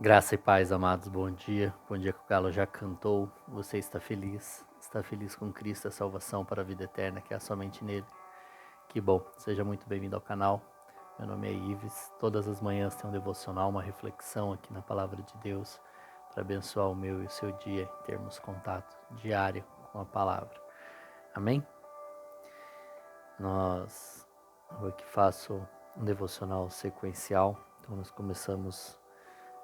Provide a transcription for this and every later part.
Graça e paz, amados, bom dia. Bom dia que o galo já cantou. Você está feliz? Está feliz com Cristo, a salvação para a vida eterna, que há somente nele? Que bom, seja muito bem-vindo ao canal. Meu nome é Ives. Todas as manhãs tem um devocional, uma reflexão aqui na Palavra de Deus para abençoar o meu e o seu dia, em termos contato diário com a Palavra. Amém? Eu aqui faço um devocional sequencial, então nós começamos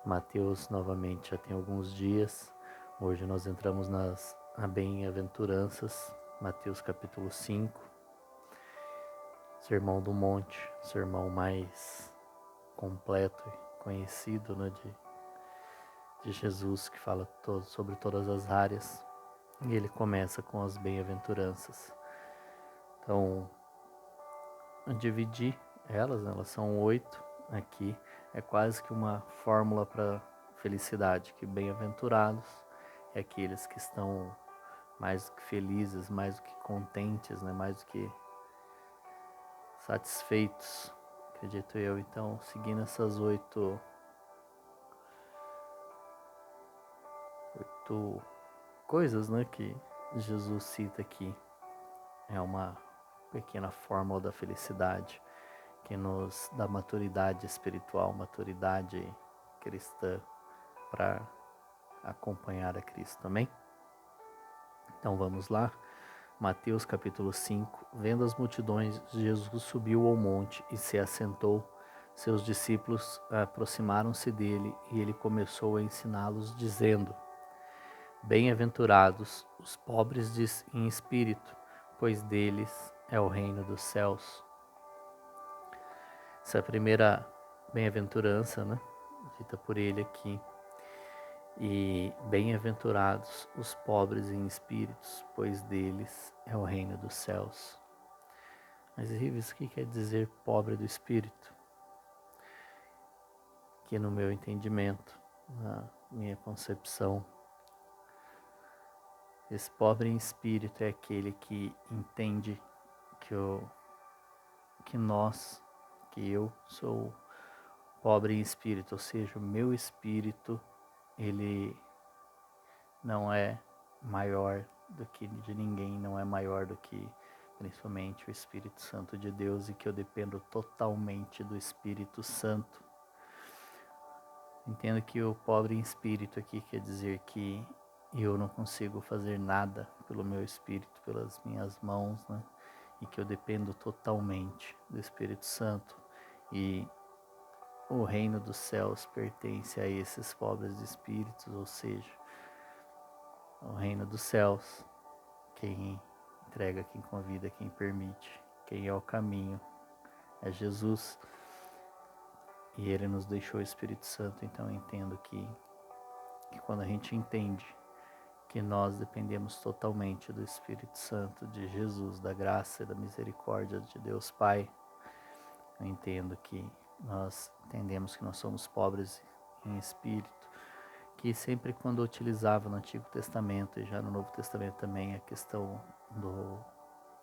Mateus novamente, já tem alguns dias. Hoje nós entramos nas bem-aventuranças, Mateus capítulo 5, Sermão do Monte, sermão mais completo e conhecido, né, de Jesus, que fala sobre todas as áreas. E ele começa com as bem-aventuranças. Então, eu dividi elas, né, elas são 8 aqui. É quase que uma fórmula para felicidade, que bem-aventurados é aqueles que estão mais do que felizes, mais do que contentes, né? Mais do que satisfeitos, acredito eu. Então, seguindo essas oito coisas, né, que Jesus cita aqui, é uma pequena fórmula da felicidade que nos dá maturidade espiritual, maturidade cristã para acompanhar a Cristo também. Então vamos lá. Mateus capítulo 5. Vendo as multidões, Jesus subiu ao monte e se assentou. Seus discípulos aproximaram-se dele e ele começou a ensiná-los, dizendo: Bem-aventurados os pobres em espírito, pois deles é o reino dos céus. Essa é a primeira bem-aventurança, né, dita por ele aqui. E bem-aventurados os pobres em espíritos, pois deles é o reino dos céus. Mas, Rives, o que quer dizer pobre do espírito? Que no meu entendimento, na minha concepção, esse pobre em espírito é aquele que entende que eu sou pobre em espírito, ou seja, o meu espírito, ele não é maior do que de ninguém, não é maior do que principalmente o Espírito Santo de Deus, e que eu dependo totalmente do Espírito Santo. Entendo que o pobre em espírito aqui quer dizer que eu não consigo fazer nada pelo meu espírito, pelas minhas mãos, né? E que eu dependo totalmente do Espírito Santo. E o reino dos céus pertence a esses pobres espíritos, ou seja, o reino dos céus, quem entrega, quem convida, quem permite, quem é o caminho, é Jesus. E ele nos deixou o Espírito Santo. Então eu entendo que quando a gente entende que nós dependemos totalmente do Espírito Santo, de Jesus, da graça e da misericórdia de Deus Pai, eu entendo que nós entendemos que nós somos pobres em espírito, que sempre quando utilizava no Antigo Testamento e já no Novo Testamento também a questão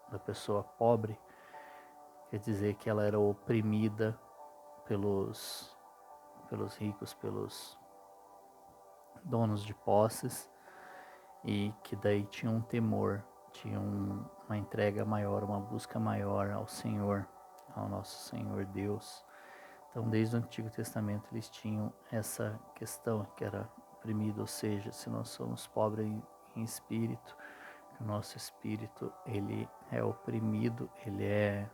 da pessoa pobre, quer dizer que ela era oprimida pelos ricos, pelos donos de posses, e que daí tinha um temor, tinha uma entrega maior, uma busca maior ao Senhor, ao nosso Senhor Deus. Então, desde o Antigo Testamento eles tinham essa questão que era oprimido, ou seja, se nós somos pobres em espírito, o nosso espírito ele é oprimido, ele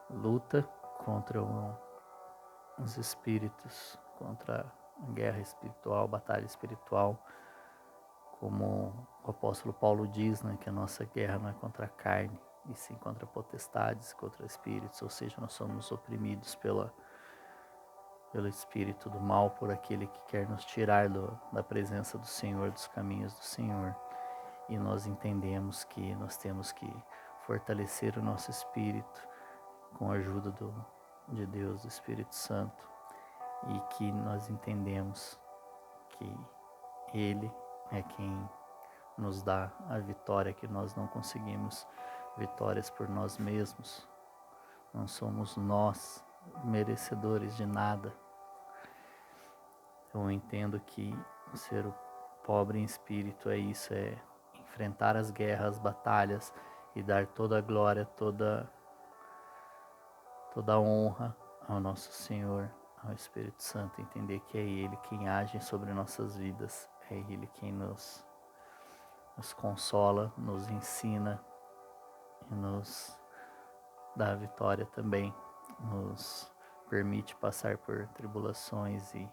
luta contra os espíritos, contra a guerra espiritual, batalha espiritual, como o apóstolo Paulo diz, né, que a nossa guerra não é contra a carne, e sim contra potestades, contra espíritos, ou seja, nós somos oprimidos pelo espírito do mal, por aquele que quer nos tirar da presença do Senhor, dos caminhos do Senhor. E nós entendemos que nós temos que fortalecer o nosso espírito com a ajuda de Deus, do Espírito Santo, e que nós entendemos que Ele é quem nos dá a vitória, que nós não conseguimos vitórias por nós mesmos. Não somos nós merecedores de nada. Então eu entendo que ser o pobre em espírito é isso, é enfrentar as guerras, as batalhas e dar toda a glória, toda a honra ao nosso Senhor, ao Espírito Santo, entender que é Ele quem age sobre nossas vidas, é Ele quem nos consola, nos ensina e nos dá a vitória também, nos permite passar por tribulações e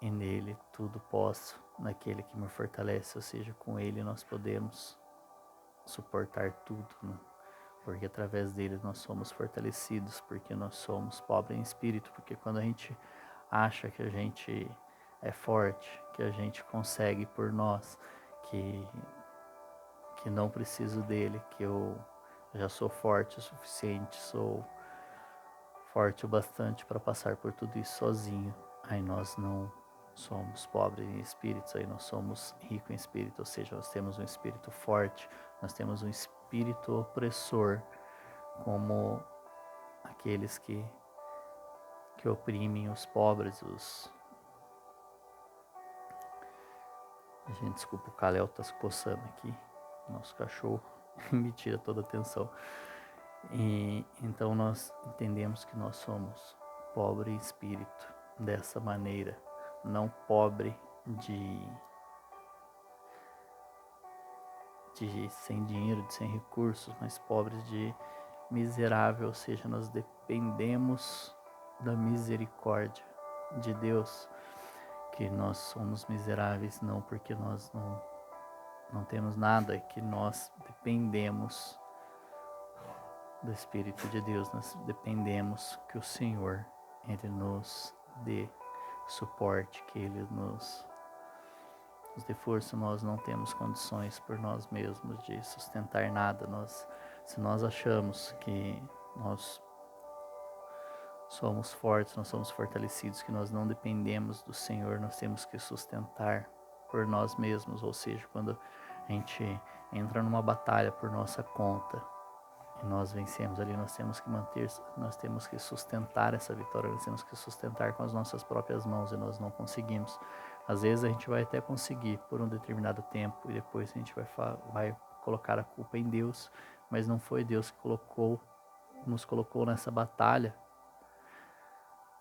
nele tudo posso, naquele que me fortalece, ou seja, com Ele nós podemos suportar tudo, né? Porque através dele nós somos fortalecidos, porque nós somos pobres em espírito, porque quando a gente acha que a gente é forte, que a gente consegue por nós, que não preciso dele, que eu já sou forte o suficiente, sou forte o bastante para passar por tudo isso sozinho, aí nós não somos pobres em espírito, aí nós somos ricos em espírito, ou seja, nós temos um espírito forte, nós temos um espírito opressor, como aqueles que oprimem os pobres, Gente, desculpa, o Kalel tá se coçando aqui, nosso cachorro, me tira toda a atenção. E então nós entendemos que nós somos pobre em espírito, dessa maneira, não pobre de sem dinheiro, de sem recursos, mas pobres de miserável, ou seja, nós dependemos da misericórdia de Deus, que nós somos miseráveis não porque nós não temos nada, é que nós dependemos do Espírito de Deus, nós dependemos que o Senhor, Ele nos dê suporte, que Ele nos dê força. Nós não temos condições por nós mesmos de sustentar nada. Se nós achamos que nós somos fortes, nós somos fortalecidos, que nós não dependemos do Senhor, nós temos que sustentar por nós mesmos, ou seja, quando a gente entra numa batalha por nossa conta e nós vencemos ali, nós temos que sustentar essa vitória, nós temos que sustentar com as nossas próprias mãos e nós não conseguimos. Às vezes a gente vai até conseguir por um determinado tempo e depois a gente vai colocar a culpa em Deus, mas não foi Deus que nos colocou nessa batalha.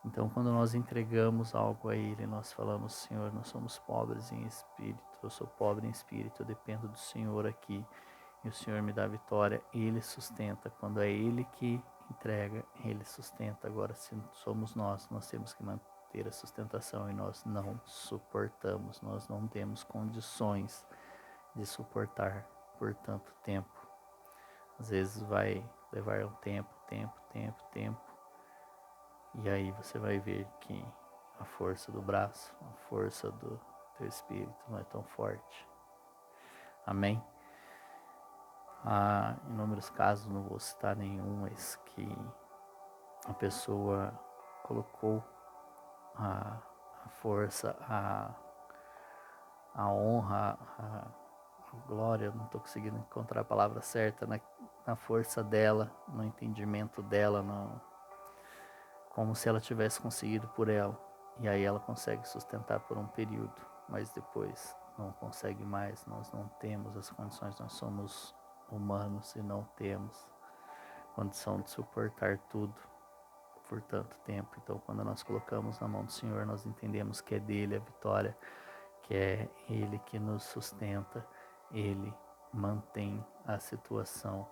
Então, quando nós entregamos algo a Ele, nós falamos: Senhor, nós somos pobres em espírito, eu sou pobre em espírito, eu dependo do Senhor aqui, e o Senhor me dá vitória, Ele sustenta. Quando é Ele que entrega, Ele sustenta. Agora, se somos nós temos que manter a sustentação e nós não suportamos, nós não temos condições de suportar por tanto tempo. Às vezes vai levar um tempo, e aí você vai ver que a força do braço, a força do teu espírito não é tão forte. Amém? Há inúmeros casos, não vou citar nenhum, mas que a pessoa colocou a força, a honra, a glória, não estou conseguindo encontrar a palavra certa, na força dela, no entendimento dela, como se ela tivesse conseguido por ela. E aí ela consegue sustentar por um período, mas depois não consegue mais. Nós não temos as condições, nós somos humanos e não temos condição de suportar tudo por tanto tempo. Então, quando nós colocamos na mão do Senhor, nós entendemos que é dele a vitória, que é Ele que nos sustenta, Ele mantém a situação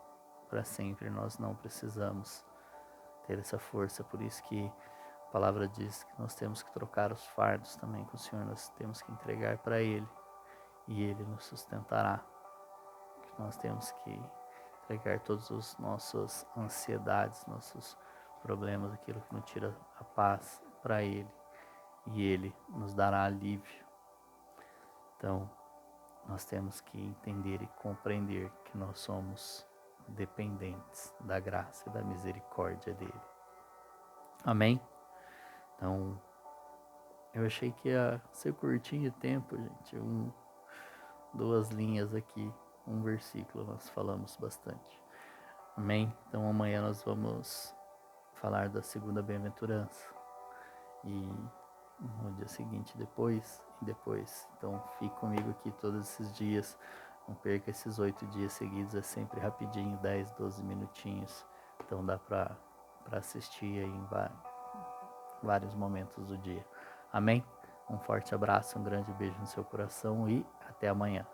para sempre. Nós não precisamos ter essa força, por isso que a palavra diz que nós temos que trocar os fardos também com o Senhor, nós temos que entregar para Ele e Ele nos sustentará. Que nós temos que entregar todas as nossas ansiedades, nossos problemas, aquilo que nos tira a paz para Ele e Ele nos dará alívio. Então, nós temos que entender e compreender que nós somos dependentes da graça e da misericórdia dele. Amém? Então, eu achei que ia ser curtinho de tempo, gente. 2 linhas aqui, um versículo, nós falamos bastante. Amém? Então, amanhã nós vamos falar da segunda bem-aventurança. E no dia seguinte, depois e depois. Então fique comigo aqui todos esses dias. Não perca esses 8 dias seguidos, é sempre rapidinho, 10, 12 minutinhos. Então dá para assistir aí em vários momentos do dia. Amém? Um forte abraço, um grande beijo no seu coração e até amanhã.